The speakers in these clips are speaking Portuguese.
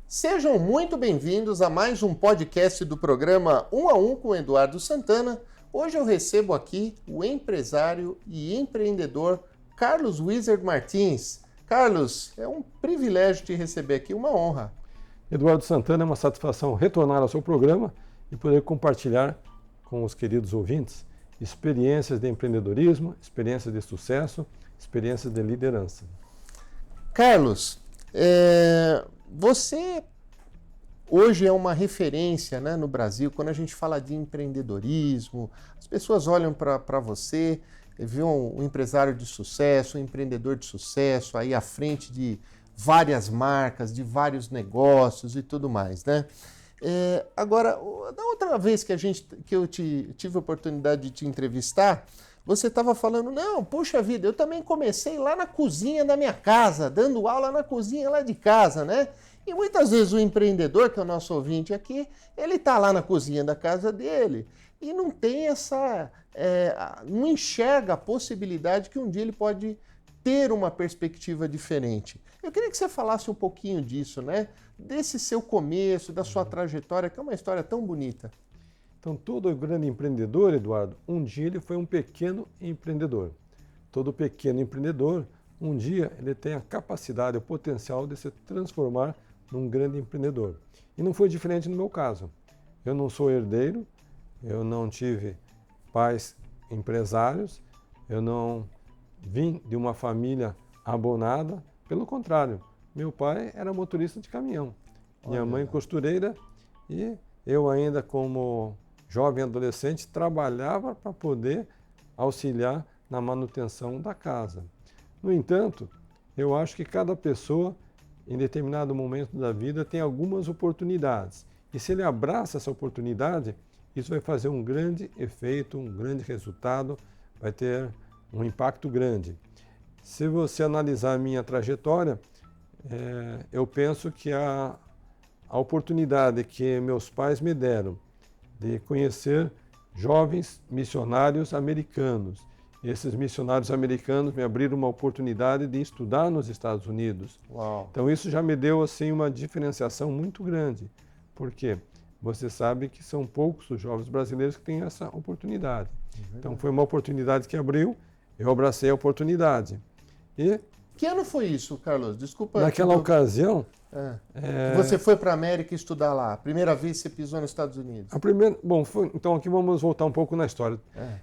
Sejam muito bem-vindos a mais um podcast do programa 1 a 1 com Eduardo Santana. Hoje eu recebo aqui o empresário e empreendedor Carlos Wizard Martins. Carlos, é um privilégio te receber aqui, uma honra. Eduardo Santana, é uma satisfação retornar ao seu programa e poder compartilhar com os queridos ouvintes experiências de empreendedorismo, experiências de sucesso, experiências de liderança. Carlos, você hoje é uma referência, né, no Brasil. Quando a gente fala de empreendedorismo, as pessoas olham para você, vê um empresário de sucesso, um empreendedor de sucesso, aí à frente de várias marcas, de vários negócios e tudo mais, né? Agora, da outra vez que eu tive a oportunidade de te entrevistar, você estava falando, não, puxa vida, eu também comecei lá na cozinha da minha casa, dando aula na cozinha lá de casa, né? E muitas vezes o empreendedor, que é o nosso ouvinte aqui, ele está lá na cozinha da casa dele e não tem não enxerga a possibilidade que um dia ele pode ter uma perspectiva diferente. Eu queria que você falasse um pouquinho disso, né? Desse seu começo, da sua trajetória, que é uma história tão bonita. Então, todo grande empreendedor, Eduardo, um dia ele foi um pequeno empreendedor. Todo pequeno empreendedor, um dia ele tem a capacidade, o potencial de se transformar num grande empreendedor. E não foi diferente no meu caso. Eu não sou herdeiro, eu não tive pais empresários, eu não vim de uma família abonada, pelo contrário, meu pai era motorista de caminhão, minha mãe costureira e eu ainda como jovem adolescente trabalhava para poder auxiliar na manutenção da casa. No entanto, eu acho que cada pessoa em determinado momento da vida tem algumas oportunidades e se ele abraça essa oportunidade, isso vai fazer um grande efeito, um grande resultado, vai ter um impacto grande. Se você analisar a minha trajetória, eu penso que a oportunidade que meus pais me deram de conhecer jovens missionários americanos, esses missionários americanos me abriram uma oportunidade de estudar nos Estados Unidos. Uau. Então isso já me deu assim uma diferenciação muito grande, porque você sabe que são poucos os jovens brasileiros que têm essa oportunidade. Então foi uma oportunidade que abriu, eu abracei a oportunidade. E que ano foi isso, Carlos? Desculpa. Naquela ocasião... Você foi para a América estudar lá? A primeira vez que você pisou nos Estados Unidos? Então aqui vamos voltar um pouco na história.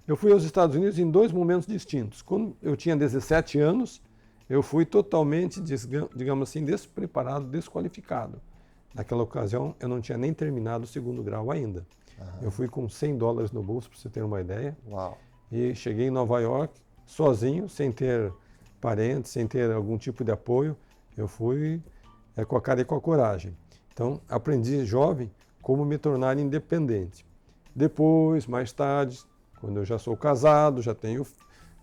Eu fui aos Estados Unidos em dois momentos distintos. Quando eu tinha 17 anos, eu fui totalmente, digamos assim, despreparado, desqualificado. Naquela ocasião, eu não tinha nem terminado o segundo grau ainda. Eu fui com $100 no bolso, para você ter uma ideia. Uau. E cheguei em Nova York, sozinho, sem ter parentes, sem ter algum tipo de apoio. Eu fui com a cara e com a coragem. Então, aprendi jovem como me tornar independente. Depois, mais tarde, quando eu já sou casado, já tenho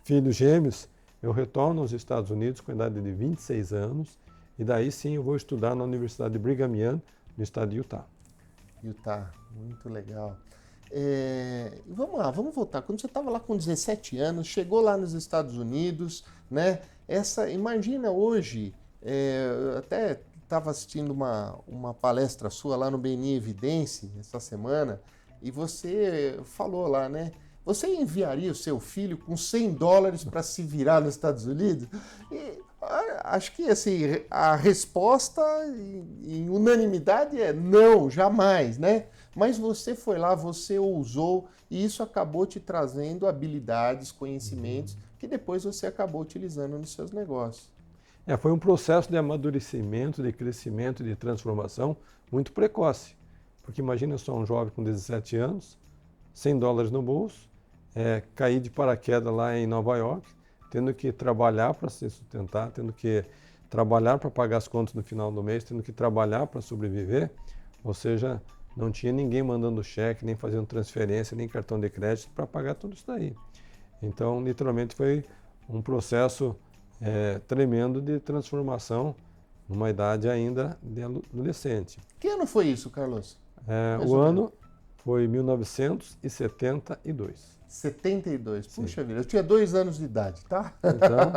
filhos gêmeos, eu retorno aos Estados Unidos com a idade de 26 anos e daí sim eu vou estudar na Universidade de Brigham Young, no estado de Utah. Utah, muito legal. Vamos lá, vamos voltar. Quando você estava lá com 17 anos, chegou lá nos Estados Unidos, né? Imagina hoje, eu até estava assistindo uma palestra sua lá no BNI Evidência essa semana e você falou lá, né? Você enviaria o seu filho com $100 para se virar nos Estados Unidos? E acho que assim, a resposta em unanimidade é não, jamais, né? Mas você foi lá, você ousou e isso acabou te trazendo habilidades, conhecimentos que depois você acabou utilizando nos seus negócios. Foi um processo de amadurecimento, de crescimento, de transformação muito precoce. Porque imagina só um jovem com 17 anos, $100 no bolso, cair de paraquedas lá em Nova York, tendo que trabalhar para se sustentar, tendo que trabalhar para pagar as contas no final do mês, tendo que trabalhar para sobreviver, ou seja, não tinha ninguém mandando cheque, nem fazendo transferência, nem cartão de crédito para pagar tudo isso daí. Então, literalmente, foi um processo tremendo de transformação numa idade ainda de adolescente. Que ano foi isso, Carlos? O ano Foi 1972. 72. Sim. Puxa vida, eu tinha 2 anos de idade, tá? Então,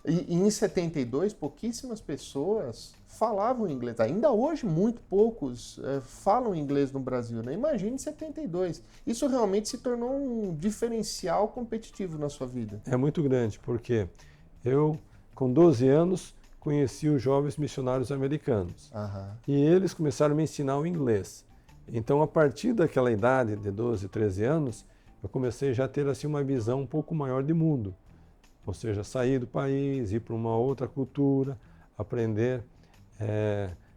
E em 72, pouquíssimas pessoas falavam inglês. Ainda hoje, muito poucos falam inglês no Brasil, né? Imagine em 72. Isso realmente se tornou um diferencial competitivo na sua vida. é muito grande, porque eu, com 12 anos, conheci os jovens missionários americanos. Aham. E eles começaram a me ensinar o inglês. Então, a partir daquela idade de 12, 13 anos, eu comecei já a ter assim, uma visão um pouco maior de mundo. Ou seja, sair do país, ir para uma outra cultura, aprender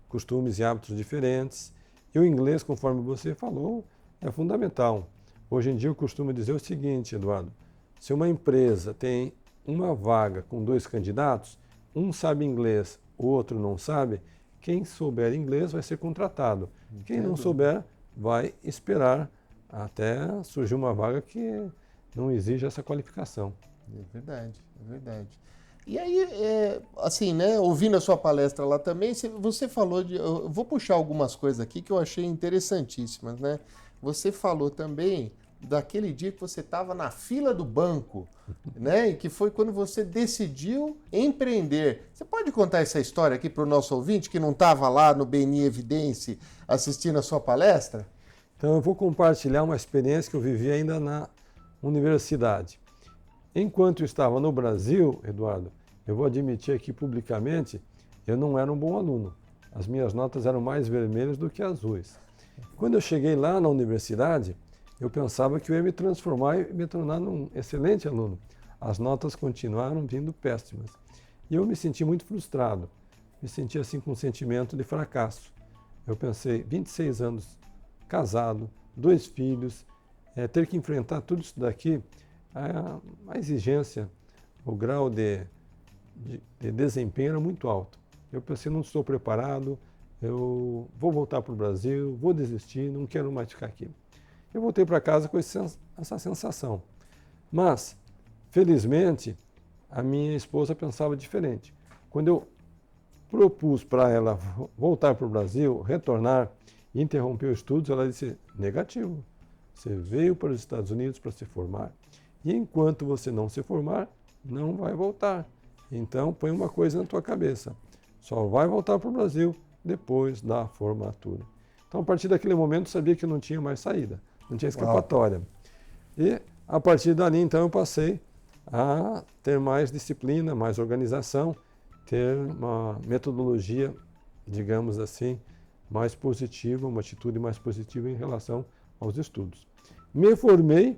costumes e hábitos diferentes. E o inglês, conforme você falou, é fundamental. Hoje em dia eu costumo dizer o seguinte, Eduardo, se uma empresa tem uma vaga com 2 candidatos, um sabe inglês, o outro não sabe, quem souber inglês vai ser contratado. Quem não souber vai esperar até surgir uma vaga que não exige essa qualificação. É verdade, é verdade. E aí, assim, né, ouvindo a sua palestra lá também, você falou de... Eu vou puxar algumas coisas aqui que eu achei interessantíssimas, né? Você falou também daquele dia que você estava na fila do banco, né? E que foi quando você decidiu empreender. Você pode contar essa história aqui para o nosso ouvinte que não estava lá no BNI Evidência assistindo a sua palestra? Então eu vou compartilhar uma experiência que eu vivi ainda na universidade. Enquanto eu estava no Brasil, Eduardo, eu vou admitir aqui publicamente, eu não era um bom aluno. As minhas notas eram mais vermelhas do que azuis. Quando eu cheguei lá na universidade, eu pensava que eu ia me transformar e me tornar um excelente aluno. As notas continuaram vindo péssimas. E eu me senti muito frustrado. Me senti assim com um sentimento de fracasso. Eu pensei, 26 anos, casado, 2 filhos, ter que enfrentar tudo isso daqui, a exigência, o grau de desempenho era muito alto. Eu pensei, não estou preparado, eu vou voltar para o Brasil, vou desistir, não quero mais ficar aqui. Eu voltei para casa com essa sensação. Mas, felizmente, a minha esposa pensava diferente. Quando eu propus para ela voltar para o Brasil, retornar e interromper os estudos, ela disse, negativo. Você veio para os Estados Unidos para se formar. E enquanto você não se formar, não vai voltar. Então, põe uma coisa na tua cabeça. Só vai voltar para o Brasil depois da formatura. Então, a partir daquele momento, eu sabia que não tinha mais saída. Não tinha escapatória. E, a partir dali, então, eu passei a ter mais disciplina, mais organização, ter uma metodologia, digamos assim, mais positiva, uma atitude mais positiva em relação aos estudos. Me formei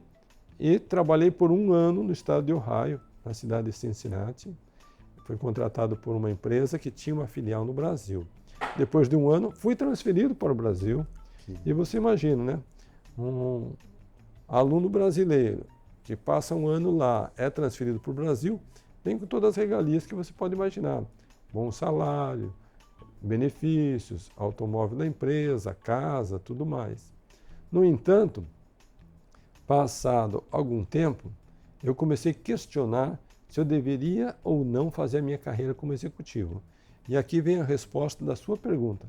e trabalhei por 1 ano no estado de Ohio, na cidade de Cincinnati. Fui contratado por uma empresa que tinha uma filial no Brasil. Depois de 1 ano, fui transferido para o Brasil. E você imagina, né? Um aluno brasileiro que passa 1 ano lá, é transferido para o Brasil, vem com todas as regalias que você pode imaginar. Bom salário, benefícios, automóvel da empresa, casa, tudo mais. No entanto, passado algum tempo, eu comecei a questionar se eu deveria ou não fazer a minha carreira como executivo. E aqui vem a resposta da sua pergunta.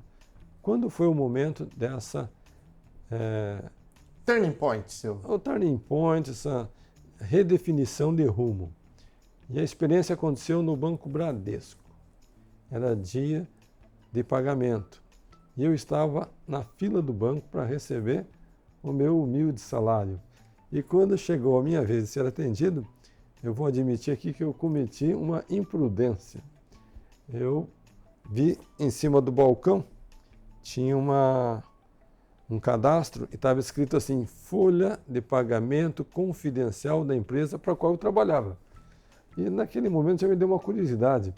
Quando foi o momento dessa... Turning point, seu. O turning point, essa redefinição de rumo. E a experiência aconteceu no Banco Bradesco. Era dia de pagamento. E eu estava na fila do banco para receber o meu humilde salário. E quando chegou a minha vez de ser atendido, eu vou admitir aqui que eu cometi uma imprudência. Eu vi em cima do balcão, tinha um cadastro e estava escrito assim, folha de pagamento confidencial da empresa para a qual eu trabalhava. E naquele momento já me deu uma curiosidade.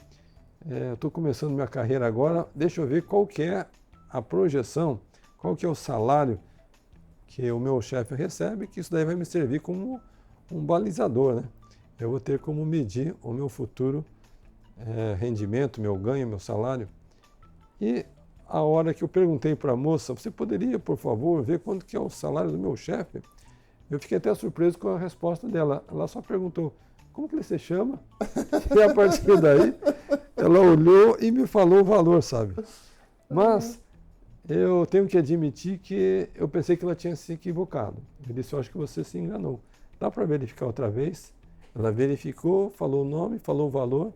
Eu estou começando minha carreira agora, deixa eu ver qual que é a projeção, qual que é o salário que o meu chefe recebe, que isso daí vai me servir como um balizador, né? Eu vou ter como medir o meu futuro rendimento, meu ganho, meu salário. E a hora que eu perguntei para a moça, você poderia, por favor, ver quanto que é o salário do meu chefe? Eu fiquei até surpreso com a resposta dela. Ela só perguntou, como que ele se chama? E a partir daí, ela olhou e me falou o valor, sabe? Mas Eu tenho que admitir que eu pensei que ela tinha se equivocado. Eu disse, eu acho que você se enganou. Dá para verificar outra vez? Ela verificou, falou o nome, falou o valor.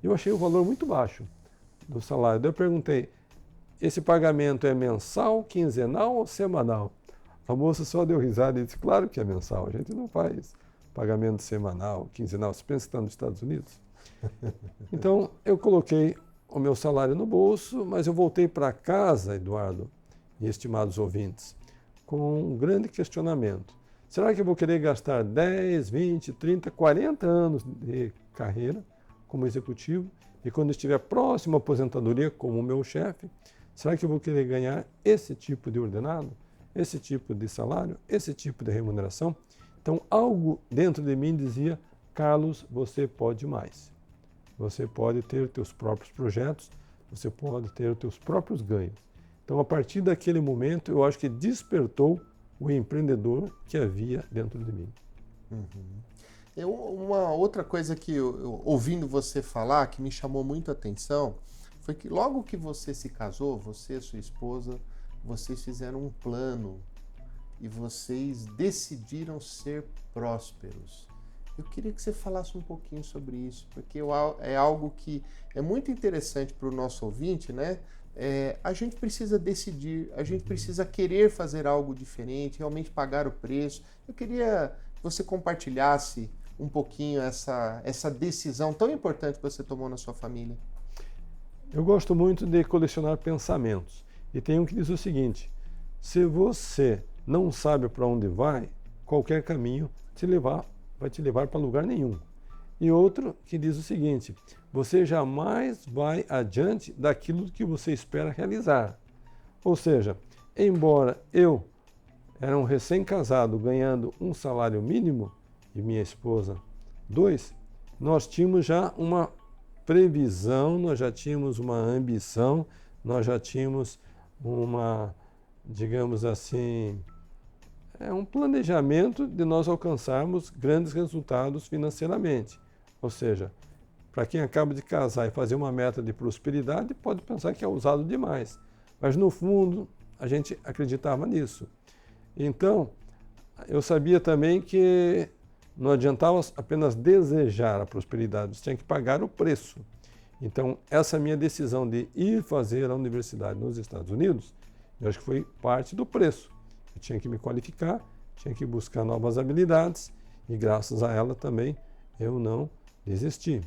E eu achei o valor muito baixo do salário. Daí eu perguntei, esse pagamento é mensal, quinzenal ou semanal? A moça só deu risada e disse, claro que é mensal. A gente não faz pagamento semanal, quinzenal. Você pensa que está nos Estados Unidos? Então, eu coloquei o meu salário no bolso, mas eu voltei para casa, Eduardo e estimados ouvintes, com um grande questionamento. Será que eu vou querer gastar 10, 20, 30, 40 anos de carreira como executivo e quando estiver próximo à aposentadoria como meu chefe, será que eu vou querer ganhar esse tipo de ordenado, esse tipo de salário, esse tipo de remuneração? Então, algo dentro de mim dizia, Carlos, você pode mais. Você pode ter teus próprios projetos, você pode ter os teus próprios ganhos. Então, a partir daquele momento, eu acho que despertou o empreendedor que havia dentro de mim. Uma outra coisa que, ouvindo você falar, que me chamou muito a atenção, foi que logo que você se casou, você e sua esposa, vocês fizeram um plano e vocês decidiram ser prósperos. Eu queria que você falasse um pouquinho sobre isso, porque é algo que é muito interessante para o nosso ouvinte, né? A gente precisa decidir, a gente precisa querer fazer algo diferente, realmente pagar o preço. Eu queria que você compartilhasse um pouquinho essa decisão tão importante que você tomou na sua família. Eu gosto muito de colecionar pensamentos. E tem um que diz o seguinte, se você não sabe para onde vai, qualquer caminho vai te levar para lugar nenhum. E outro que diz o seguinte, você jamais vai adiante daquilo que você espera realizar. Ou seja, embora eu era um recém-casado ganhando um salário mínimo e minha esposa 2, nós tínhamos já uma previsão, nós já tínhamos uma ambição, nós já tínhamos uma, digamos assim, um planejamento de nós alcançarmos grandes resultados financeiramente. Ou seja, para quem acaba de casar e fazer uma meta de prosperidade, pode pensar que é ousado demais. Mas no fundo, a gente acreditava nisso. Então, eu sabia também que não adiantava apenas desejar a prosperidade, você tinha que pagar o preço. Então, essa minha decisão de ir fazer a universidade nos Estados Unidos, eu acho que foi parte do preço. Eu tinha que me qualificar, tinha que buscar novas habilidades e graças a ela também eu não desisti.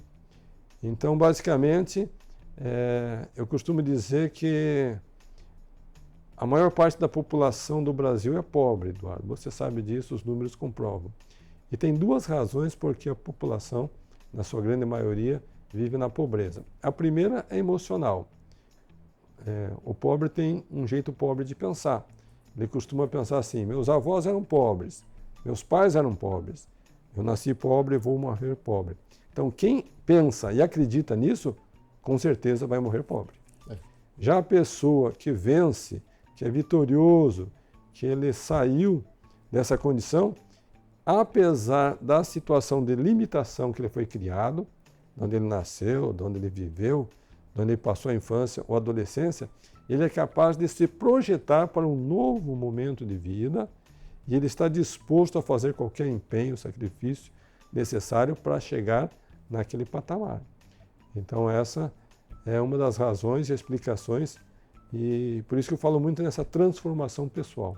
Então, basicamente, eu costumo dizer que a maior parte da população do Brasil é pobre, Eduardo. Você sabe disso, os números comprovam. E tem duas razões por que a população, na sua grande maioria, vive na pobreza. A primeira é emocional. O pobre tem um jeito pobre de pensar. Ele costuma pensar assim, meus avós eram pobres, meus pais eram pobres, eu nasci pobre e vou morrer pobre. Então, quem pensa e acredita nisso, com certeza vai morrer pobre. Já a pessoa que vence, que é vitorioso, que ele saiu dessa condição, apesar da situação de limitação que ele foi criado, de onde ele nasceu, de onde ele viveu, de onde ele passou a infância ou a adolescência, ele é capaz de se projetar para um novo momento de vida e ele está disposto a fazer qualquer empenho, sacrifício necessário para chegar naquele patamar. Então essa é uma das razões e explicações e por isso que eu falo muito nessa transformação pessoal.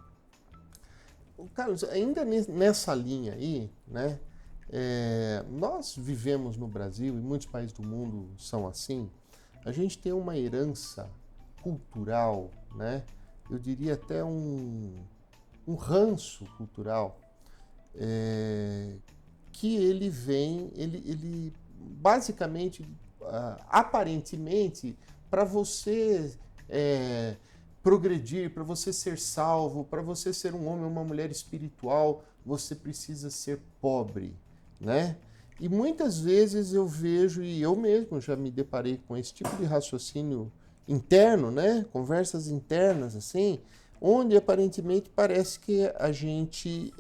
Carlos, ainda nessa linha aí, né? Nós vivemos no Brasil e muitos países do mundo são assim. A gente tem uma herança cultural, né? Eu diria até um ranço cultural, que ele vem, ele basicamente, aparentemente, para você progredir, para você ser salvo, para você ser um homem ou uma mulher espiritual, você precisa ser pobre, né? E muitas vezes eu vejo, e eu mesmo já me deparei com esse tipo de raciocínio interno, né? Conversas internas, assim, onde aparentemente parece que a gente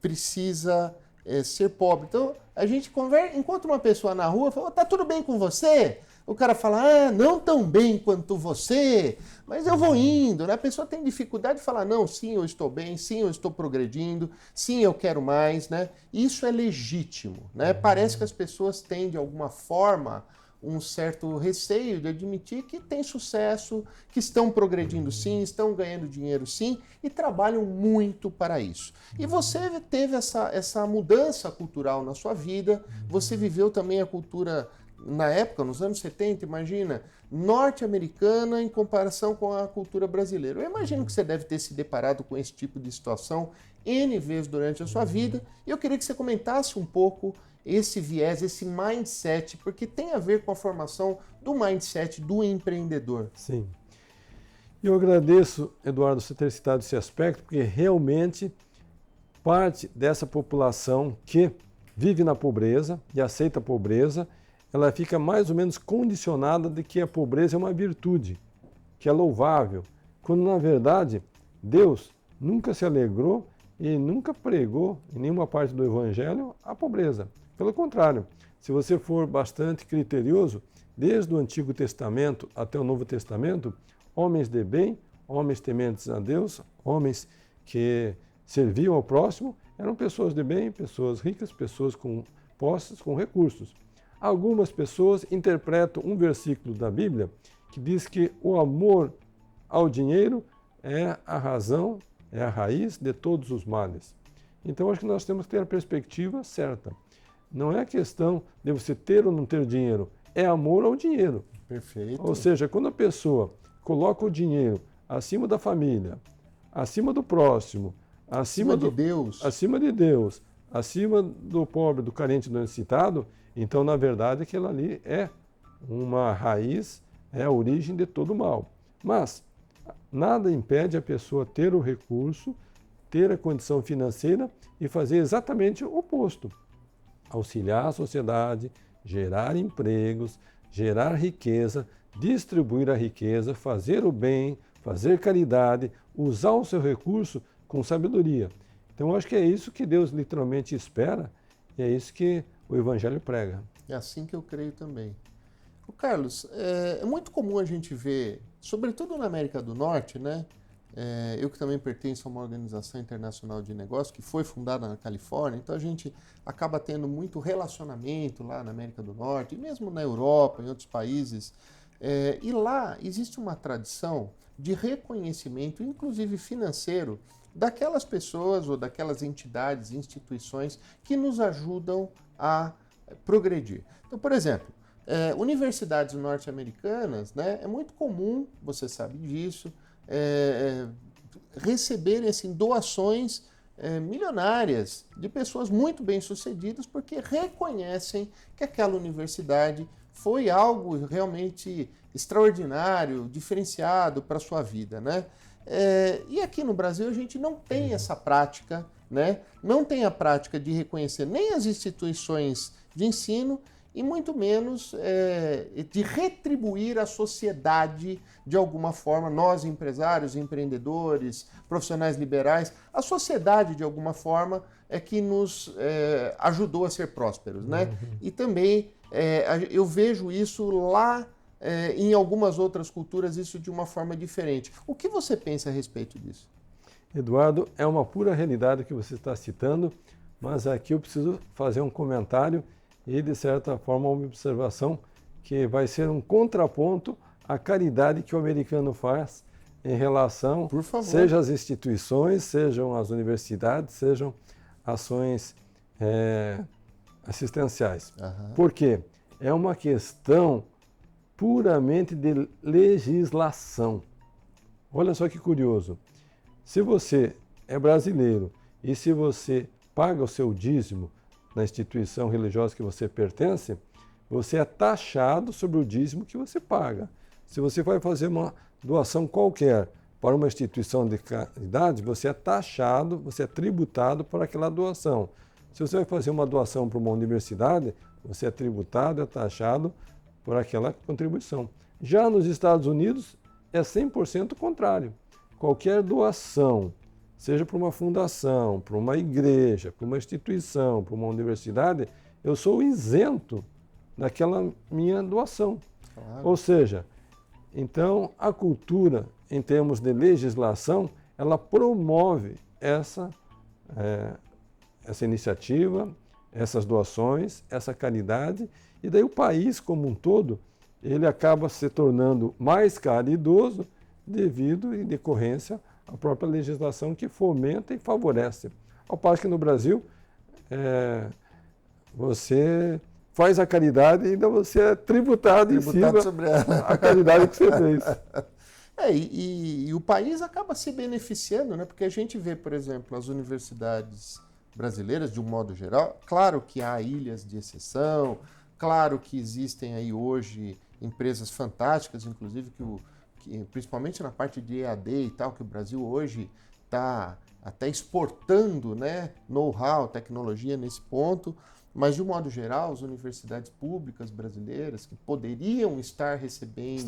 precisa ser pobre. Então, a gente encontra uma pessoa na rua e fala, tá tudo bem com você? O cara fala, não tão bem quanto você, mas eu vou indo, né? A pessoa tem dificuldade de falar, não, sim, eu estou bem, sim, eu estou progredindo, sim, eu quero mais, né? Isso é legítimo, né? Parece que as pessoas têm, de alguma forma, um certo receio de admitir que tem sucesso, que estão progredindo sim, estão ganhando dinheiro sim e trabalham muito para isso. E você teve essa mudança cultural na sua vida, você viveu também a cultura, na época, nos anos 70, imagina, norte-americana em comparação com a cultura brasileira. Eu imagino que você deve ter se deparado com esse tipo de situação N vezes durante a sua vida, e eu queria que você comentasse um pouco esse viés, esse mindset, porque tem a ver com a formação do mindset do empreendedor. Sim. Eu agradeço, Eduardo, você ter citado esse aspecto, porque realmente parte dessa população que vive na pobreza e aceita a pobreza, ela fica mais ou menos condicionada de que a pobreza é uma virtude, que é louvável, quando na verdade Deus nunca se alegrou e nunca pregou em nenhuma parte do Evangelho a pobreza. Pelo contrário, se você for bastante criterioso, desde o Antigo Testamento até o Novo Testamento, homens de bem, homens tementes a Deus, homens que serviam ao próximo, eram pessoas de bem, pessoas ricas, pessoas com posses, com recursos. Algumas pessoas interpretam um versículo da Bíblia que diz que o amor ao dinheiro é a razão, é a raiz de todos os males. Então, acho que nós temos que ter a perspectiva certa. Não é questão de você ter ou não ter dinheiro, é amor ao dinheiro. Perfeito. Ou seja, quando a pessoa coloca o dinheiro acima da família, acima do próximo, acima de Deus, acima do pobre, do carente, do necessitado, então, na verdade, aquilo ali é uma raiz, é a origem de todo o mal. Mas nada impede a pessoa ter o recurso, ter a condição financeira e fazer exatamente o oposto. Auxiliar a sociedade, gerar empregos, gerar riqueza, distribuir a riqueza, fazer o bem, fazer caridade, usar o seu recurso com sabedoria. Então, eu acho que é isso que Deus literalmente espera e é isso que o Evangelho prega. É assim que eu creio também. O Carlos, é muito comum a gente ver, sobretudo na América do Norte, né? Eu que também pertenço a uma organização internacional de negócios que foi fundada na Califórnia, então a gente acaba tendo muito relacionamento lá na América do Norte, e mesmo na Europa, em outros países. E lá existe uma tradição de reconhecimento, inclusive financeiro, daquelas pessoas ou daquelas entidades, instituições que nos ajudam a progredir. Então, por exemplo, universidades norte-americanas, né, é muito comum, você sabe disso, receberem assim, doações milionárias de pessoas muito bem-sucedidas porque reconhecem que aquela universidade foi algo realmente extraordinário, diferenciado para a sua vida, né? E aqui no Brasil a gente não tem essa prática, né? Não tem a prática de reconhecer nem as instituições de ensino e muito menos de retribuir à sociedade de alguma forma, nós empresários, empreendedores, profissionais liberais, a sociedade de alguma forma é que nos ajudou a ser prósperos, né? E também eu vejo isso lá em algumas outras culturas, isso de uma forma diferente. O que você pensa a respeito disso? Eduardo, é uma pura realidade que você está citando, mas aqui eu preciso fazer um comentário e, de certa forma, uma observação que vai ser um contraponto à caridade que o americano faz em relação, por favor, seja as instituições, sejam as universidades, sejam ações assistenciais. Uhum. Por quê? É uma questão puramente de legislação. Olha só que curioso. Se você é brasileiro e se você paga o seu dízimo na instituição religiosa que você pertence, você é taxado sobre o dízimo que você paga. Se você vai fazer uma doação qualquer para uma instituição de caridade, você é taxado, você é tributado por aquela doação. Se você vai fazer uma doação para uma universidade, você é tributado, é taxado por aquela contribuição. Já nos Estados Unidos, é 100% contrário. Qualquer doação seja para uma fundação, para uma igreja, para uma instituição, para uma universidade, eu sou isento daquela minha doação. Claro. Ou seja, então a cultura, em termos de legislação, ela promove essa iniciativa, essas doações, essa caridade, e daí o país como um todo, ele acaba se tornando mais caridoso devido e decorrência à própria legislação que fomenta e favorece. Ao passo que no Brasil, você faz a caridade e ainda você é tributado em cima sobre ela. a caridade que você fez. E o país acaba se beneficiando, né? Porque a gente vê, por exemplo, as universidades brasileiras, de um modo geral, claro que há ilhas de exceção, claro que existem aí hoje empresas fantásticas, inclusive que principalmente na parte de EAD e tal, que o Brasil hoje está até exportando, né, know-how, tecnologia nesse ponto, mas de um modo geral, as universidades públicas brasileiras que poderiam estar recebendo...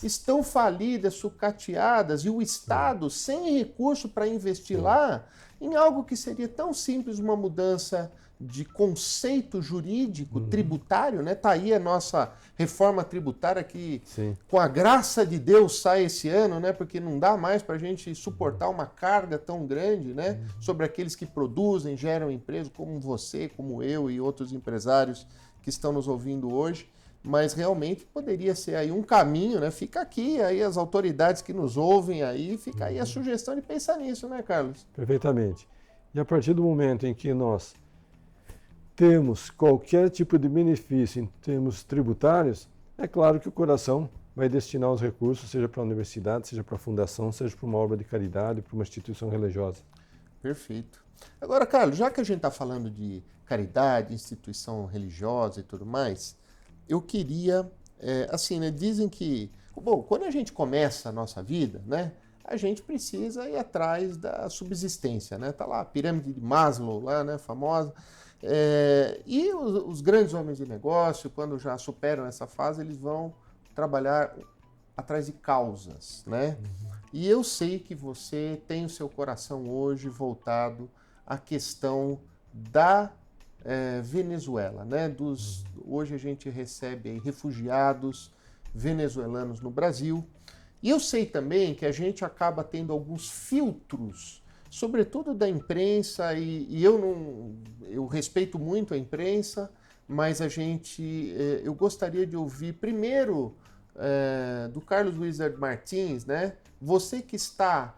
Estão falidas, sucateadas, e o Estado sem recurso para investir lá em algo que seria tão simples, uma mudança de conceito jurídico, tributário, né? Tá aí a nossa reforma tributária que, com a graça de Deus, sai esse ano, né? Porque não dá mais para a gente suportar uma carga tão grande, né? Sobre aqueles que produzem, geram emprego, como você, como eu e outros empresários que estão nos ouvindo hoje. Mas realmente poderia ser aí um caminho, né? Fica aqui aí as autoridades que nos ouvem aí, fica aí a sugestão de pensar nisso, né, Carlos? Perfeitamente. E a partir do momento em que nós temos qualquer tipo de benefício em termos tributários, é claro que o coração vai destinar os recursos, seja para a universidade, seja para a fundação, seja para uma obra de caridade, para uma instituição religiosa. Perfeito. Agora, Carlos, já que a gente está falando de caridade, instituição religiosa e tudo mais, eu queria, assim, né, dizem que, bom, quando a gente começa a nossa vida, né, a gente precisa ir atrás da subsistência, né, tá lá a pirâmide de Maslow, lá, né, famosa, e os grandes homens de negócio, quando já superam essa fase, eles vão trabalhar atrás de causas, né, e eu sei que você tem o seu coração hoje voltado à questão da Venezuela, né? Hoje a gente recebe aí refugiados venezuelanos no Brasil. E eu sei também que a gente acaba tendo alguns filtros, sobretudo da imprensa, e eu respeito muito a imprensa, mas eu gostaria de ouvir primeiro do Carlos Wizard Martins, né? Você que está,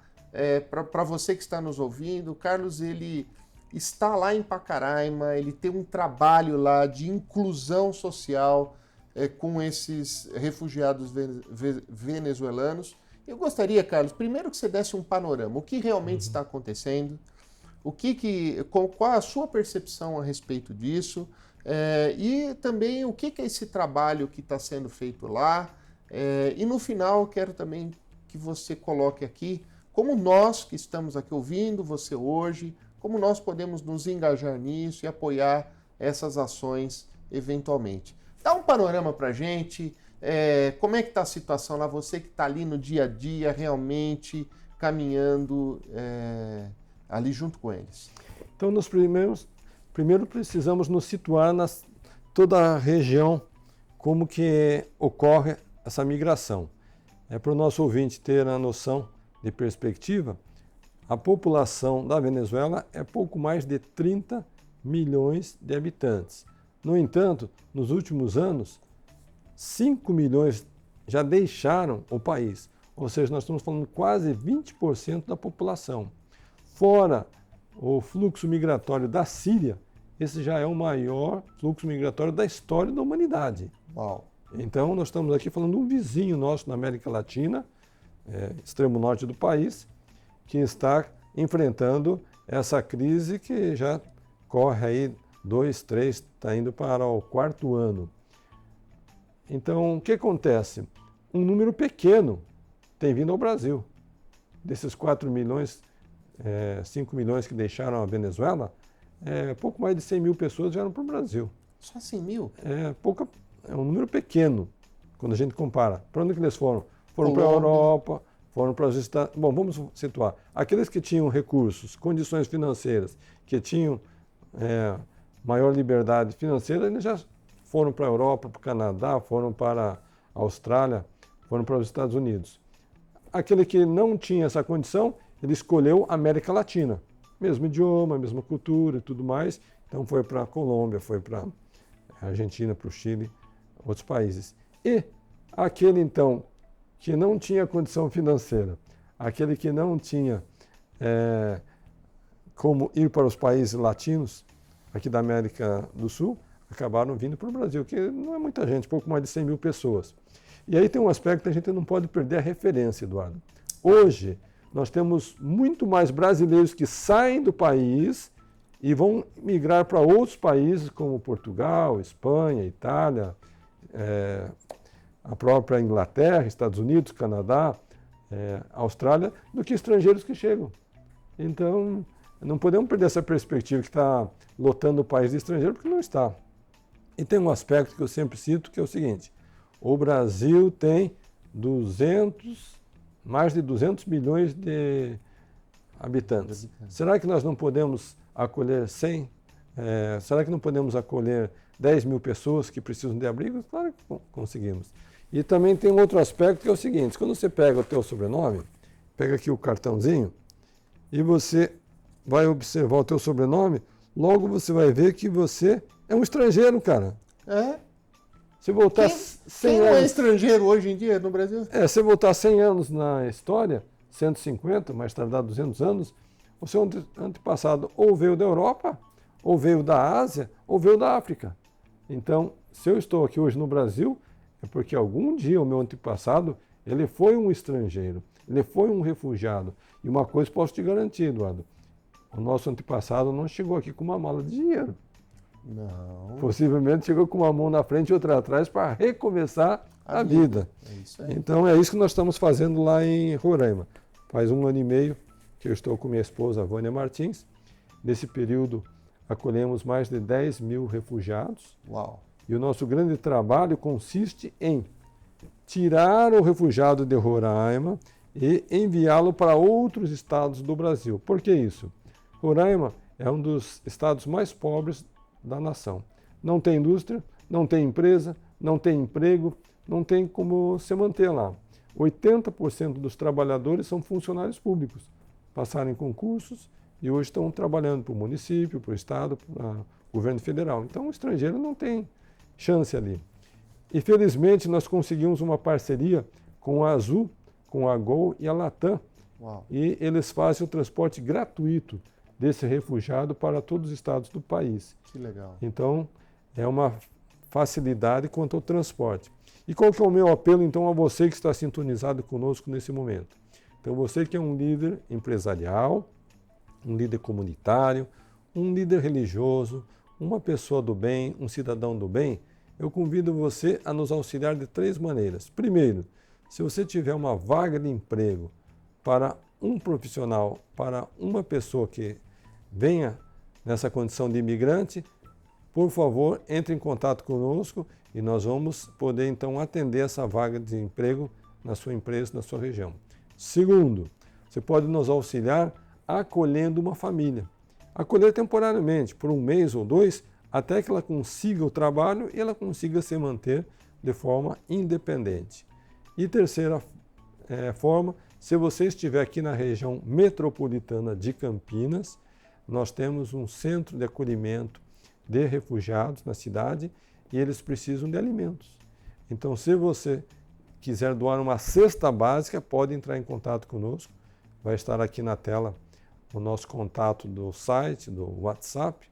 para você que está nos ouvindo, o Carlos, ele está lá em Pacaraima, ele tem um trabalho lá de inclusão social com esses refugiados venezuelanos. Eu gostaria, Carlos, primeiro que você desse um panorama, o que realmente está acontecendo, qual a sua percepção a respeito disso, e também o que é esse trabalho que está sendo feito lá, e no final quero também que você coloque aqui como nós que estamos aqui ouvindo você hoje, como nós podemos nos engajar nisso e apoiar essas ações eventualmente. Dá um panorama para a gente, como é que está a situação lá, você que está ali no dia a dia, realmente caminhando ali junto com eles. Então, primeiro precisamos nos situar toda a região, como que ocorre essa migração. Para o nosso ouvinte ter a noção de perspectiva, a população da Venezuela é pouco mais de 30 milhões de habitantes. No entanto, nos últimos anos, 5 milhões já deixaram o país. Ou seja, nós estamos falando quase 20% da população. Fora o fluxo migratório da Síria, esse já é o maior fluxo migratório da história da humanidade. Uau. Então, nós estamos aqui falando de um vizinho nosso na América Latina, extremo norte do país, que está enfrentando essa crise que já corre aí 2, 3, está indo para o 4º ano. Então, o que acontece? Um número pequeno tem vindo ao Brasil. Desses 4 milhões, 5 milhões que deixaram a Venezuela, pouco mais de 100 mil pessoas vieram para o Brasil. Só 100 mil? É um número pequeno, quando a gente compara. Para onde que eles foram? Foram para a Europa, foram para os Estados... Bom, vamos situar. Aqueles que tinham recursos, condições financeiras, que tinham maior liberdade financeira, eles já foram para a Europa, para o Canadá, foram para a Austrália, foram para os Estados Unidos. Aquele que não tinha essa condição, ele escolheu a América Latina. Mesmo idioma, mesma cultura e tudo mais. Então foi para a Colômbia, foi para a Argentina, para o Chile, outros países. E aquele, então, que não tinha condição financeira, aquele que não tinha como ir para os países latinos, aqui da América do Sul, acabaram vindo para o Brasil, que não é muita gente, pouco mais de 100 mil pessoas. E aí tem um aspecto que a gente não pode perder a referência, Eduardo. Hoje, nós temos muito mais brasileiros que saem do país e vão migrar para outros países, como Portugal, Espanha, Itália, a própria Inglaterra, Estados Unidos, Canadá, Austrália, do que estrangeiros que chegam. Então, não podemos perder essa perspectiva que está lotando o país de estrangeiro, porque não está. E tem um aspecto que eu sempre cito, que é o seguinte: o Brasil tem mais de 200 milhões de habitantes. Será que nós não podemos acolher 100? Será que não podemos acolher 10 mil pessoas que precisam de abrigo? Claro que conseguimos. E também tem um outro aspecto, que é o seguinte: quando você pega o teu sobrenome, pega aqui o cartãozinho, e você vai observar o teu sobrenome, logo você vai ver que você é um estrangeiro, cara. Se voltar 100 quem anos... não é estrangeiro hoje em dia no Brasil? Se voltar 100 anos na história, 150, mais tardar 200 anos, o seu antepassado ou veio da Europa, ou veio da Ásia, ou veio da África. Então, se eu estou aqui hoje no Brasil, é porque algum dia o meu antepassado, ele foi um estrangeiro, ele foi um refugiado. E uma coisa posso te garantir, Eduardo: o nosso antepassado não chegou aqui com uma mala de dinheiro. Não. Possivelmente chegou com uma mão na frente e outra atrás para recomeçar a vida. É isso aí. Então é isso que nós estamos fazendo lá em Roraima. Faz 1 ano e meio que eu estou com minha esposa, Vânia Martins. Nesse período acolhemos mais de 10 mil refugiados. Uau. E o nosso grande trabalho consiste em tirar o refugiado de Roraima e enviá-lo para outros estados do Brasil. Por que isso? Roraima é um dos estados mais pobres da nação. Não tem indústria, não tem empresa, não tem emprego, não tem como se manter lá. 80% dos trabalhadores são funcionários públicos, passaram em concursos e hoje estão trabalhando para o município, para o estado, para o governo federal. Então o estrangeiro não tem chance ali. E felizmente nós conseguimos uma parceria com a Azul, com a Gol e a Latam. Uau. E eles fazem o transporte gratuito desse refugiado para todos os estados do país. Que legal. Então, é uma facilidade quanto ao transporte. E qual que é o meu apelo, então, a você que está sintonizado conosco nesse momento? Então, você que é um líder empresarial, um líder comunitário, um líder religioso, uma pessoa do bem, um cidadão do bem, eu convido você a nos auxiliar de 3 maneiras. Primeiro, se você tiver uma vaga de emprego para um profissional, para uma pessoa que venha nessa condição de imigrante, por favor, entre em contato conosco e nós vamos poder, então, atender essa vaga de emprego na sua empresa, na sua região. Segundo, você pode nos auxiliar acolhendo uma família. Acolher temporariamente, por 1 mês ou 2, até que ela consiga o trabalho e ela consiga se manter de forma independente. E terceira forma, se você estiver aqui na região metropolitana de Campinas, nós temos um centro de acolhimento de refugiados na cidade e eles precisam de alimentos. Então, se você quiser doar uma cesta básica, pode entrar em contato conosco. Vai estar aqui na tela o nosso contato do site, do WhatsApp,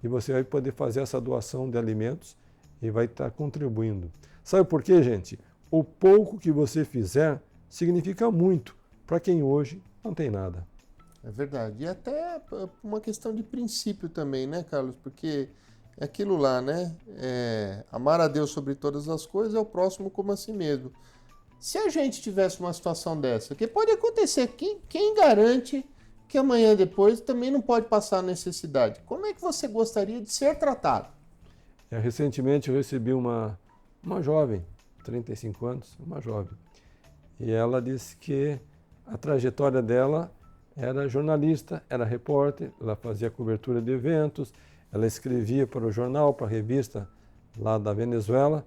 e você vai poder fazer essa doação de alimentos e vai estar contribuindo. Sabe por quê, gente? O pouco que você fizer significa muito para quem hoje não tem nada. É verdade. E até uma questão de princípio também, né, Carlos? Porque é aquilo lá, né? Amar a Deus sobre todas as coisas é o próximo como a si mesmo. Se a gente tivesse uma situação dessa, que pode acontecer, quem garante que amanhã depois também não pode passar necessidade? Como é que você gostaria de ser tratado? Recentemente eu recebi uma jovem, 35 anos, uma jovem, e ela disse que a trajetória dela era jornalista, era repórter, ela fazia cobertura de eventos, ela escrevia para o jornal, para a revista lá da Venezuela,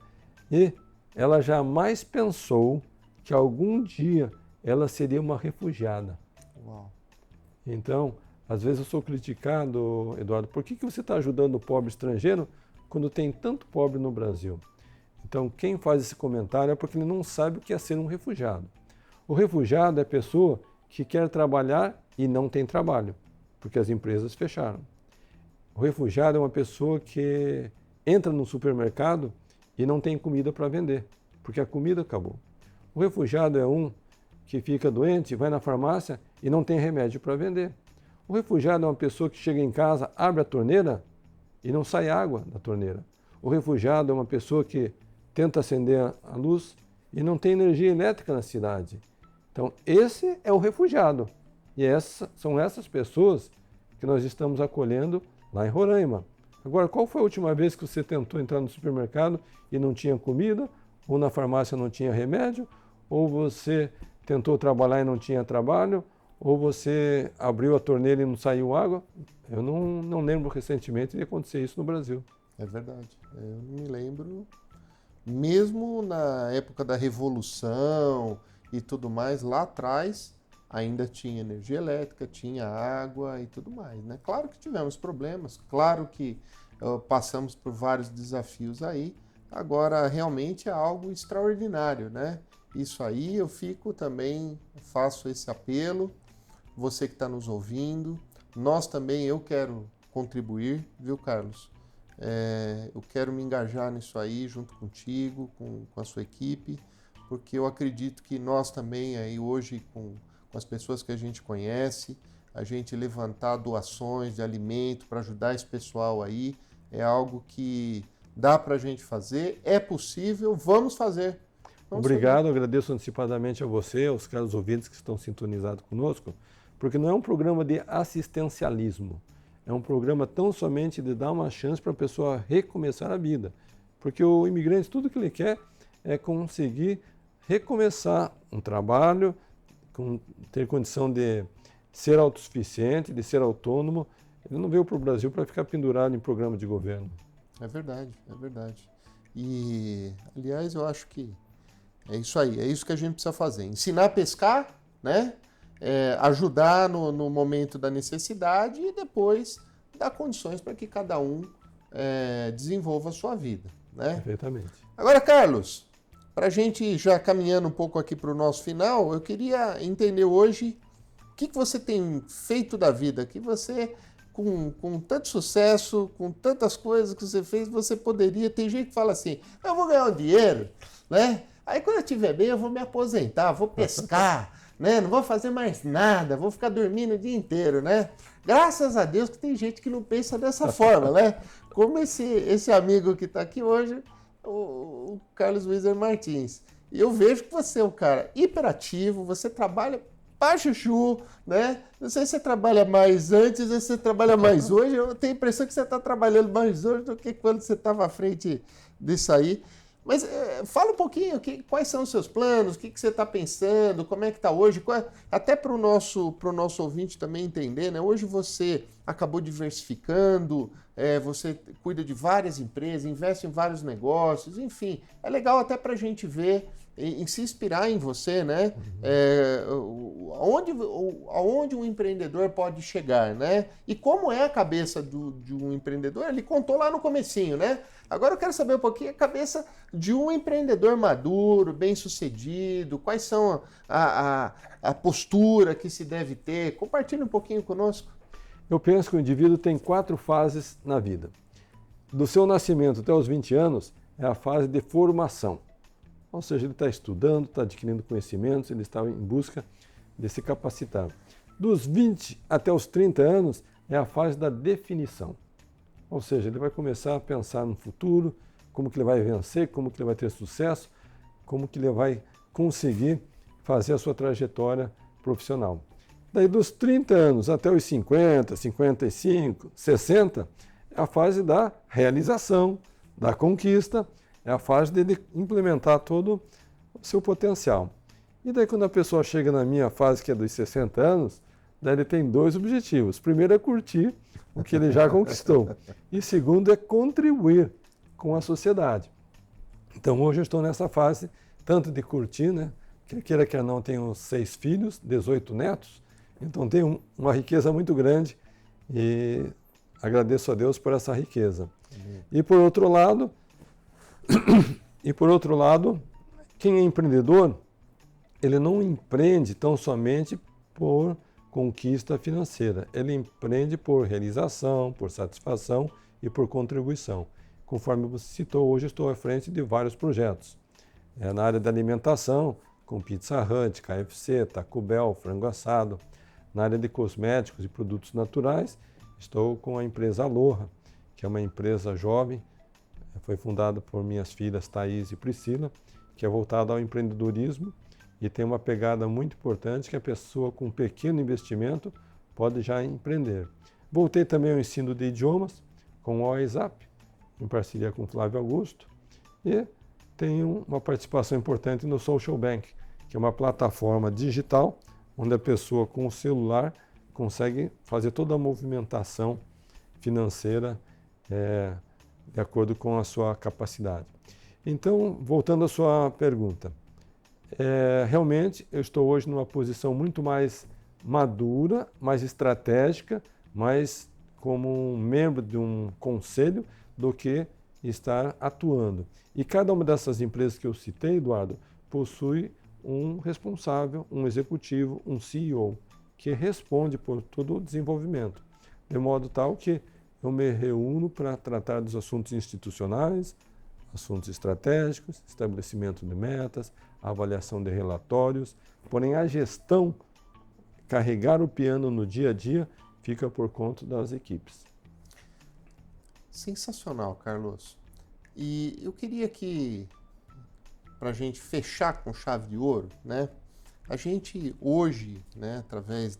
e ela jamais pensou que algum dia ela seria uma refugiada. Uau. Então, às vezes eu sou criticado, Eduardo, por que você está ajudando o pobre estrangeiro quando tem tanto pobre no Brasil? Então, quem faz esse comentário é porque ele não sabe o que é ser um refugiado. O refugiado é a pessoa que quer trabalhar e não tem trabalho, porque as empresas fecharam. O refugiado é uma pessoa que entra no supermercado e não tem comida para vender, porque a comida acabou. O refugiado é um que fica doente, vai na farmácia e não tem remédio para vender. O refugiado é uma pessoa que chega em casa, abre a torneira e não sai água da torneira. O refugiado é uma pessoa que tenta acender a luz e não tem energia elétrica na cidade. Então, esse é o refugiado. E são essas pessoas que nós estamos acolhendo lá em Roraima. Agora, qual foi a última vez que você tentou entrar no supermercado e não tinha comida, ou na farmácia não tinha remédio, ou você tentou trabalhar e não tinha trabalho, ou você abriu a torneira e não saiu água? Eu não lembro recentemente de acontecer isso no Brasil. É verdade. Eu não me lembro, mesmo na época da Revolução e tudo mais, lá atrás ainda tinha energia elétrica, tinha água e tudo mais, né? Claro que tivemos problemas, claro que passamos por vários desafios aí. Agora, realmente é algo extraordinário, né? Isso aí eu fico também, faço esse apelo, você que está nos ouvindo, nós também, eu quero contribuir, viu, Carlos? Eu quero me engajar nisso aí junto contigo, com a sua equipe, porque eu acredito que nós também aí hoje com as pessoas que a gente conhece, a gente levantar doações de alimento para ajudar esse pessoal aí, é algo que dá para a gente fazer, é possível, vamos fazer. Obrigado, agradeço antecipadamente a você, aos caros ouvintes que estão sintonizados conosco, porque não é um programa de assistencialismo, é um programa tão somente de dar uma chance para a pessoa recomeçar a vida, porque o imigrante, tudo que ele quer é conseguir recomeçar um trabalho, ter condição de ser autossuficiente, de ser autônomo. Ele não veio para o Brasil para ficar pendurado em programa de governo. É verdade, é verdade. E, aliás, eu acho que é isso aí, é isso que a gente precisa fazer. Ensinar a pescar, né? Ajudar no momento da necessidade e depois dar condições para que cada um desenvolva a sua vida, né? Perfeitamente. Agora, Carlos, para a gente já caminhando um pouco aqui para o nosso final, eu queria entender hoje o que você tem feito da vida, que você, com tanto sucesso, com tantas coisas que você fez, você poderia... Tem gente que fala assim, eu vou ganhar um dinheiro, né? Aí quando eu estiver bem, eu vou me aposentar, vou pescar, né? Não vou fazer mais nada, vou ficar dormindo o dia inteiro, né? Graças a Deus que tem gente que não pensa dessa forma, né? Como esse amigo que está aqui hoje, o Carlos Wieser Martins. E eu vejo que você é um cara hiperativo, você trabalha para chuchu, né? Não sei se você trabalha mais antes ou se você trabalha mais hoje. Eu tenho a impressão que você está trabalhando mais hoje do que quando você estava à frente disso aí. Mas fala um pouquinho, quais são os seus planos, o que você está pensando, como é que está hoje, até para o nosso ouvinte também entender, né? Hoje você acabou diversificando, você cuida de várias empresas, investe em vários negócios, enfim, é legal até para a gente ver e se inspirar em você, né? Aonde um empreendedor pode chegar, né? E como é a cabeça de um empreendedor, ele contou lá no comecinho, né? Agora eu quero saber um pouquinho a cabeça de um empreendedor maduro, bem-sucedido, quais são a postura que se deve ter. Compartilhe um pouquinho conosco. Eu penso que o indivíduo tem 4 fases na vida. Do seu nascimento até os 20 anos é a fase de formação. Ou seja, ele está estudando, está adquirindo conhecimentos, ele está em busca de se capacitar. Dos 20 até os 30 anos é a fase da definição. Ou seja, ele vai começar a pensar no futuro, como que ele vai vencer, como que ele vai ter sucesso, como que ele vai conseguir fazer a sua trajetória profissional. Daí dos 30 anos até os 50, 55, 60, é a fase da realização, da conquista, é a fase de implementar todo o seu potencial. E daí quando a pessoa chega na minha fase, que é dos 60 anos, daí ele tem dois objetivos. Primeiro é curtir o que ele já conquistou. E segundo é contribuir com a sociedade. Então hoje eu estou nessa fase, tanto de curtir, né? Quer queira, quer não, tenho 6 filhos, 18 netos, então tenho uma riqueza muito grande e agradeço a Deus por essa riqueza. E por outro lado, quem é empreendedor, ele não empreende tão somente por conquista financeira, ele empreende por realização, por satisfação e por contribuição. Conforme você citou, hoje estou à frente de vários projetos. Na área da alimentação, com Pizza Hut, KFC, Taco Bell, frango assado. Na área de cosméticos e produtos naturais, estou com a empresa Aloha, que é uma empresa jovem, foi fundada por minhas filhas Thaís e Priscila, que é voltada ao empreendedorismo e tem uma pegada muito importante que a pessoa com um pequeno investimento pode já empreender. Voltei também ao ensino de idiomas com o WhatsApp, em parceria com Flávio Augusto, e tenho uma participação importante no Social Bank, que é uma plataforma digital onde a pessoa com o celular consegue fazer toda a movimentação financeira de acordo com a sua capacidade. Então, voltando à sua pergunta, realmente eu estou hoje numa posição muito mais madura, mais estratégica, mais como um membro de um conselho do que estar atuando. E cada uma dessas empresas que eu citei, Eduardo, possui um responsável, um executivo, um CEO, que responde por todo o desenvolvimento, de modo tal que eu me reúno para tratar dos assuntos institucionais, assuntos estratégicos, estabelecimento de metas, avaliação de relatórios, porém a gestão, carregar o piano no dia a dia, fica por conta das equipes. Sensacional, Carlos. E eu queria que, para a gente fechar com chave de ouro, né? A gente hoje, né, através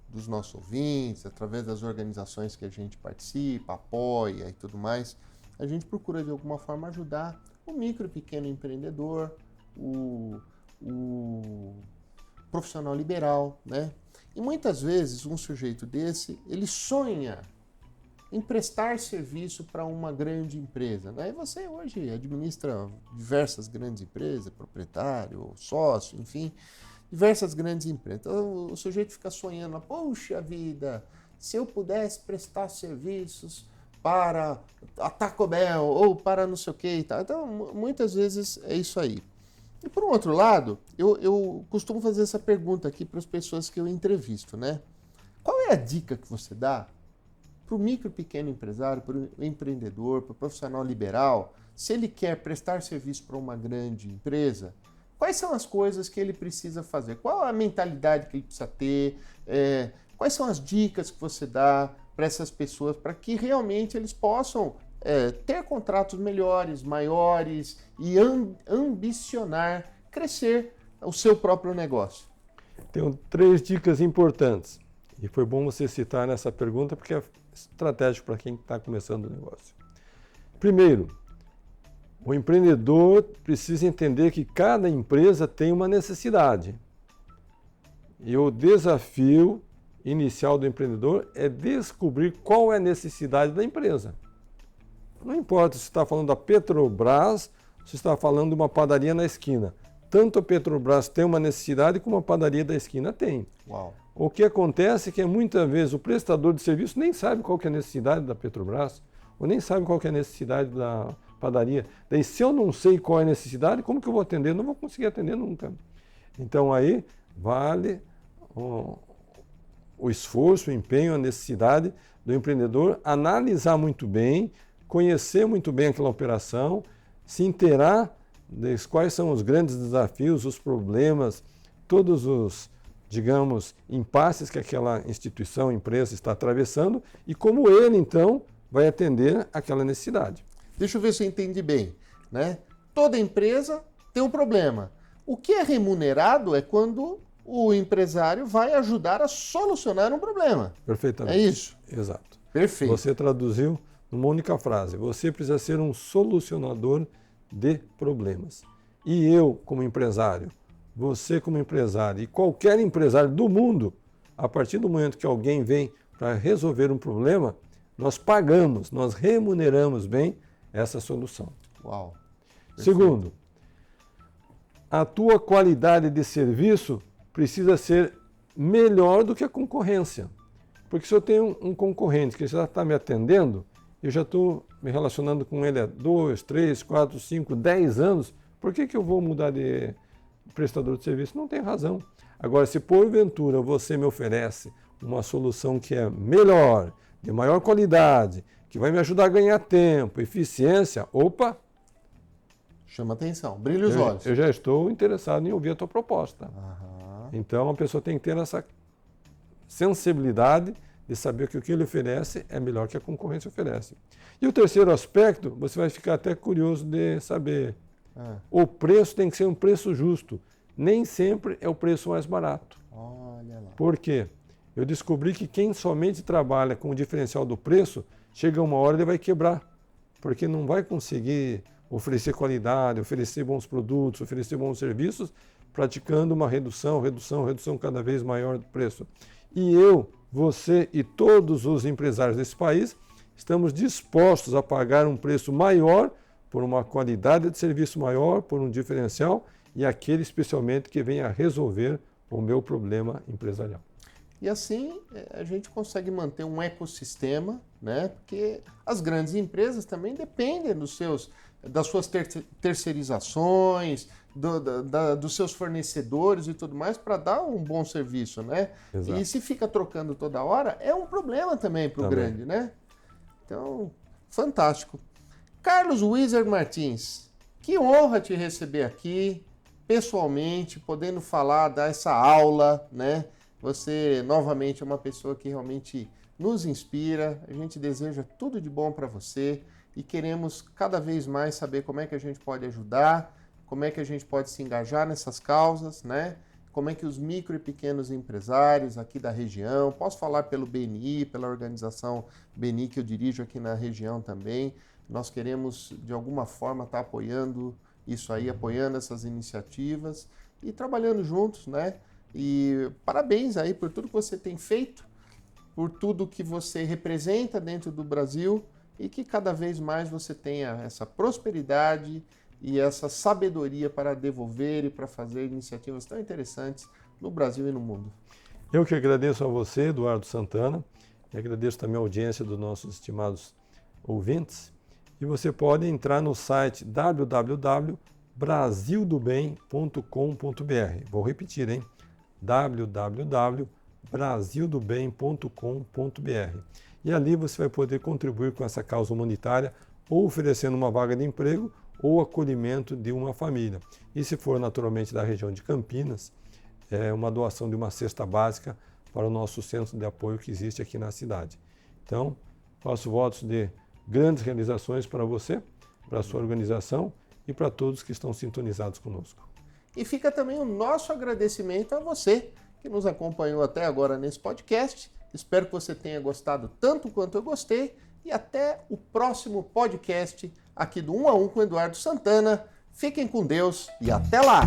dos nossos ouvintes, através das organizações que a gente participa, apoia e tudo mais, a gente procura de alguma forma ajudar o micro e pequeno empreendedor, o profissional liberal, né? E muitas vezes um sujeito desse, ele sonha em prestar serviço para uma grande empresa, né? E você hoje administra diversas grandes empresas, proprietário, sócio, enfim, diversas grandes empresas. Então o sujeito fica sonhando, poxa vida, se eu pudesse prestar serviços para a Taco Bell ou para não sei o que e tal. Então muitas vezes é isso aí. E por um outro lado, eu costumo fazer essa pergunta aqui para as pessoas que eu entrevisto, né? Qual é a dica que você dá para o micro e pequeno empresário, para o empreendedor, para o profissional liberal, se ele quer prestar serviço para uma grande empresa, quais são as coisas que ele precisa fazer? Qual a mentalidade que ele precisa ter? Quais são as dicas que você dá para essas pessoas para que realmente eles possam ter contratos melhores, maiores e ambicionar crescer o seu próprio negócio? Tenho 3 dicas importantes. E foi bom você citar nessa pergunta porque é estratégico para quem está começando o negócio. Primeiro, o empreendedor precisa entender que cada empresa tem uma necessidade. E o desafio inicial do empreendedor é descobrir qual é a necessidade da empresa. Não importa se está falando da Petrobras, se está falando de uma padaria na esquina. Tanto a Petrobras tem uma necessidade como a padaria da esquina tem. Uau. O que acontece é que muitas vezes o prestador de serviço nem sabe qual que é a necessidade da Petrobras, ou nem sabe qual que é a necessidade da padaria. Daí, se eu não sei qual é a necessidade, como que eu vou atender? Eu não vou conseguir atender nunca. Então aí vale o esforço, o empenho, a necessidade do empreendedor analisar muito bem, conhecer muito bem aquela operação, se inteirar de quais são os grandes desafios, os problemas, todos os, digamos, impasses que aquela instituição, empresa está atravessando e como ele, então, vai atender aquela necessidade. Deixa eu ver se eu entendi bem, né? Toda empresa tem um problema. O que é remunerado é quando o empresário vai ajudar a solucionar um problema. Perfeitamente. É isso? Exato. Perfeito. Você traduziu numa única frase. Você precisa ser um solucionador de problemas. E eu, como empresário, você como empresário e qualquer empresário do mundo, a partir do momento que alguém vem para resolver um problema, nós pagamos, nós remuneramos bem essa solução. Uau. Perfeito. Segundo, a tua qualidade de serviço precisa ser melhor do que a concorrência. Porque se eu tenho um concorrente que já está me atendendo, eu já estou me relacionando com ele há 2, 3, 4, 5, 10 anos, por que eu vou mudar de prestador de serviço? Não tem razão. Agora, se porventura você me oferece uma solução que é melhor, de maior qualidade, que vai me ajudar a ganhar tempo, eficiência, opa! Chama atenção, brilha os olhos. Eu já estou interessado em ouvir a tua proposta. Aham. Então, a pessoa tem que ter essa sensibilidade de saber que o que ele oferece é melhor que a concorrência oferece. E o terceiro aspecto, você vai ficar até curioso de saber. O preço tem que ser um preço justo. Nem sempre é o preço mais barato. Olha lá. Por quê? Eu descobri que quem somente trabalha com o diferencial do preço, chega uma hora ele vai quebrar. Porque não vai conseguir oferecer qualidade, oferecer bons produtos, oferecer bons serviços, praticando uma redução cada vez maior do preço. E eu, você e todos os empresários desse país estamos dispostos a pagar um preço maior por uma qualidade de serviço maior, por um diferencial e aquele especialmente que venha resolver o meu problema empresarial. E assim a gente consegue manter um ecossistema, né? Porque as grandes empresas também dependem das suas terceirizações, dos seus fornecedores e tudo mais para dar um bom serviço, né? Exato. E se fica trocando toda hora, é um problema também para o grande, né? Então, fantástico. Carlos Wieser Martins, que honra te receber aqui, pessoalmente, podendo falar, dar essa aula, né? Você, novamente, é uma pessoa que realmente nos inspira, a gente deseja tudo de bom para você e queremos cada vez mais saber como é que a gente pode ajudar, como é que a gente pode se engajar nessas causas, né? Como é que os micro e pequenos empresários aqui da região, posso falar pelo BNI, pela organização BNI que eu dirijo aqui na região também, nós queremos de alguma forma estar apoiando isso aí, apoiando essas iniciativas e trabalhando juntos, né? E parabéns aí por tudo que você tem feito, por tudo que você representa dentro do Brasil e que cada vez mais você tenha essa prosperidade e essa sabedoria para devolver e para fazer iniciativas tão interessantes no Brasil e no mundo. Eu que agradeço a você, Eduardo Santana, e agradeço também a audiência dos nossos estimados ouvintes. E você pode entrar no site www.brasildobem.com.br. Vou repetir, hein? www.brasildobem.com.br. E ali você vai poder contribuir com essa causa humanitária, ou oferecendo uma vaga de emprego, ou acolhimento de uma família. E se for naturalmente da região de Campinas, é uma doação de uma cesta básica para o nosso centro de apoio que existe aqui na cidade. Então, faço votos de grandes realizações para você, para a sua organização e para todos que estão sintonizados conosco. E fica também o nosso agradecimento a você que nos acompanhou até agora nesse podcast. Espero que você tenha gostado tanto quanto eu gostei e até o próximo podcast aqui do 1 a 1 com Eduardo Santana. Fiquem com Deus e até lá!